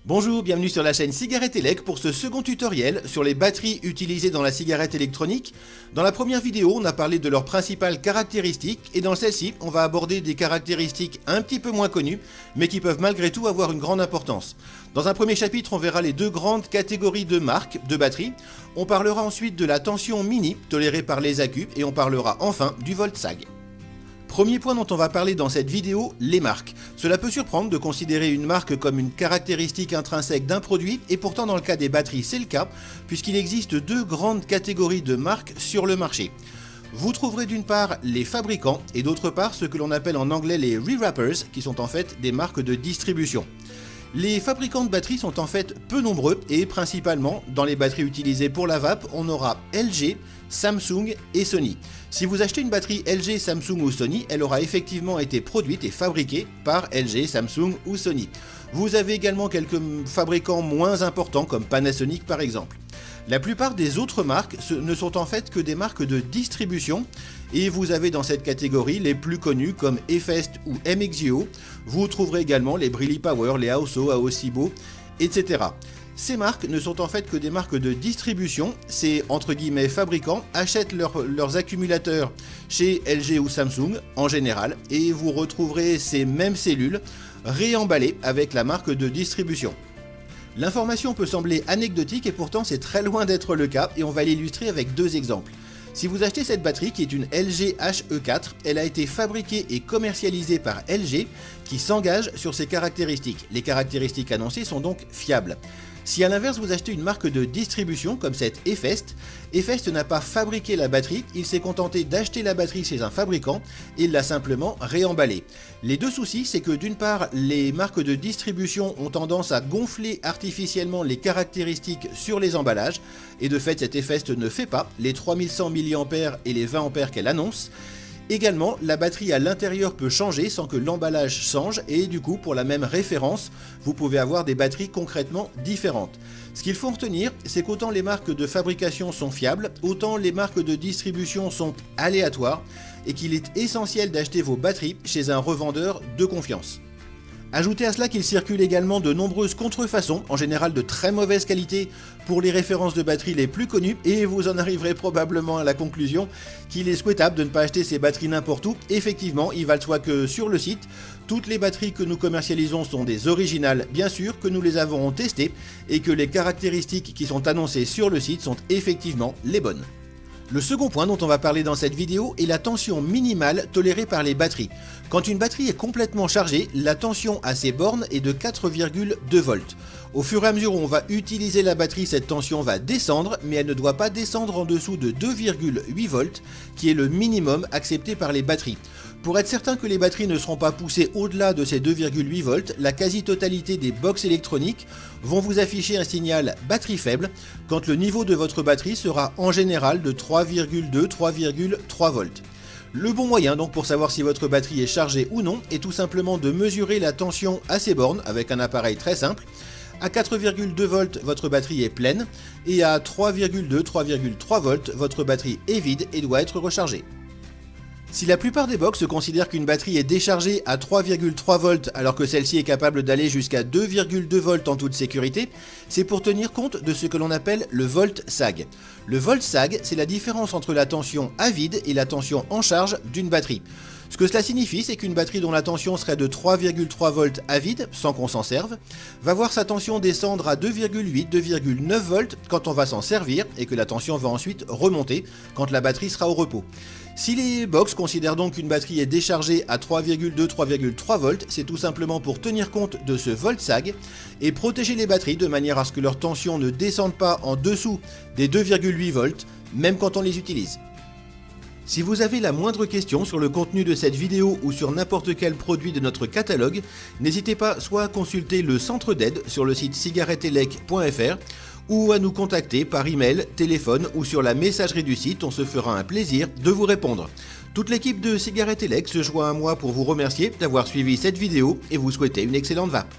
Bonjour, bienvenue sur la chaîne Cigarette Elec pour ce second tutoriel sur les batteries utilisées dans la cigarette électronique. Dans la première vidéo, on a parlé de leurs principales caractéristiques et dans celle-ci, on va aborder des caractéristiques un petit peu moins connues, mais qui peuvent malgré tout avoir une grande importance. Dans un premier chapitre, on verra les deux grandes catégories de marques de batteries. On parlera ensuite de la tension mini tolérée par les accus et on parlera enfin du volt sag. Premier point dont on va parler dans cette vidéo, les marques. Cela peut surprendre de considérer une marque comme une caractéristique intrinsèque d'un produit, et pourtant dans le cas des batteries c'est le cas, puisqu'il existe deux grandes catégories de marques sur le marché. Vous trouverez d'une part les fabricants, et d'autre part ce que l'on appelle en anglais les rewrappers, qui sont en fait des marques de distribution. Les fabricants de batteries sont en fait peu nombreux, et principalement dans les batteries utilisées pour la vape, on aura LG, Samsung et Sony. Si vous achetez une batterie LG, Samsung ou Sony, elle aura effectivement été produite et fabriquée par LG, Samsung ou Sony. Vous avez également quelques fabricants moins importants comme Panasonic par exemple. La plupart des autres marques ne sont en fait que des marques de distribution et vous avez dans cette catégorie les plus connus comme Efest ou MXGO. Vous trouverez également les Brilli Power, les Aoso, Aosibo, etc. Ces marques ne sont en fait que des marques de distribution, ces entre guillemets fabricants achètent leurs accumulateurs chez LG ou Samsung en général et vous retrouverez ces mêmes cellules réemballées avec la marque de distribution. L'information peut sembler anecdotique et pourtant c'est très loin d'être le cas et on va l'illustrer avec deux exemples. Si vous achetez cette batterie qui est une LG HE4, elle a été fabriquée et commercialisée par LG qui s'engage sur ses caractéristiques. Les caractéristiques annoncées sont donc fiables. Si à l'inverse vous achetez une marque de distribution comme cette Efest, Efest n'a pas fabriqué la batterie, il s'est contenté d'acheter la batterie chez un fabricant et il l'a simplement réemballée. Les deux soucis, c'est que d'une part, les marques de distribution ont tendance à gonfler artificiellement les caractéristiques sur les emballages et de fait cette Efest ne fait pas les 3100 mAh et les 20 A qu'elle annonce. Également, la batterie à l'intérieur peut changer sans que l'emballage change et du coup, pour la même référence, vous pouvez avoir des batteries concrètement différentes. Ce qu'il faut retenir, c'est qu'autant les marques de fabrication sont fiables, autant les marques de distribution sont aléatoires et qu'il est essentiel d'acheter vos batteries chez un revendeur de confiance. Ajoutez à cela qu'il circule également de nombreuses contrefaçons, en général de très mauvaise qualité pour les références de batteries les plus connues et vous en arriverez probablement à la conclusion qu'il est souhaitable de ne pas acheter ces batteries n'importe où. Effectivement, il va de soi que sur le site, toutes les batteries que nous commercialisons sont des originales, bien sûr, que nous les avons testées et que les caractéristiques qui sont annoncées sur le site sont effectivement les bonnes. Le second point dont on va parler dans cette vidéo est la tension minimale tolérée par les batteries. Quand une batterie est complètement chargée, la tension à ses bornes est de 4,2 volts. Au fur et à mesure où on va utiliser la batterie, cette tension va descendre, mais elle ne doit pas descendre en dessous de 2,8 volts, qui est le minimum accepté par les batteries. Pour être certain que les batteries ne seront pas poussées au-delà de ces 2,8 volts, la quasi-totalité des box électroniques vont vous afficher un signal batterie faible quand le niveau de votre batterie sera en général de 3,2-3,3 volts. Le bon moyen donc pour savoir si votre batterie est chargée ou non est tout simplement de mesurer la tension à ses bornes avec un appareil très simple. À 4,2 volts, votre batterie est pleine et à 3,2-3,3 volts, votre batterie est vide et doit être rechargée. Si la plupart des box considèrent qu'une batterie est déchargée à 3,3 volts alors que celle-ci est capable d'aller jusqu'à 2,2 volts en toute sécurité, c'est pour tenir compte de ce que l'on appelle le volt sag. Le volt sag, c'est la différence entre la tension à vide et la tension en charge d'une batterie. Ce que cela signifie, c'est qu'une batterie dont la tension serait de 3,3 volts à vide, sans qu'on s'en serve, va voir sa tension descendre à 2,8-2,9 volts quand on va s'en servir et que la tension va ensuite remonter quand la batterie sera au repos. Si les box considèrent donc qu'une batterie est déchargée à 3,2-3,3 volts, c'est tout simplement pour tenir compte de ce volt sag et protéger les batteries de manière à ce que leur tension ne descende pas en dessous des 2,8 volts, même quand on les utilise. Si vous avez la moindre question sur le contenu de cette vidéo ou sur n'importe quel produit de notre catalogue, n'hésitez pas soit à consulter le centre d'aide sur le site cigaretteelec.fr ou à nous contacter par email, téléphone ou sur la messagerie du site, on se fera un plaisir de vous répondre. Toute l'équipe de Cigarette Elec se joint à moi pour vous remercier d'avoir suivi cette vidéo et vous souhaiter une excellente vape.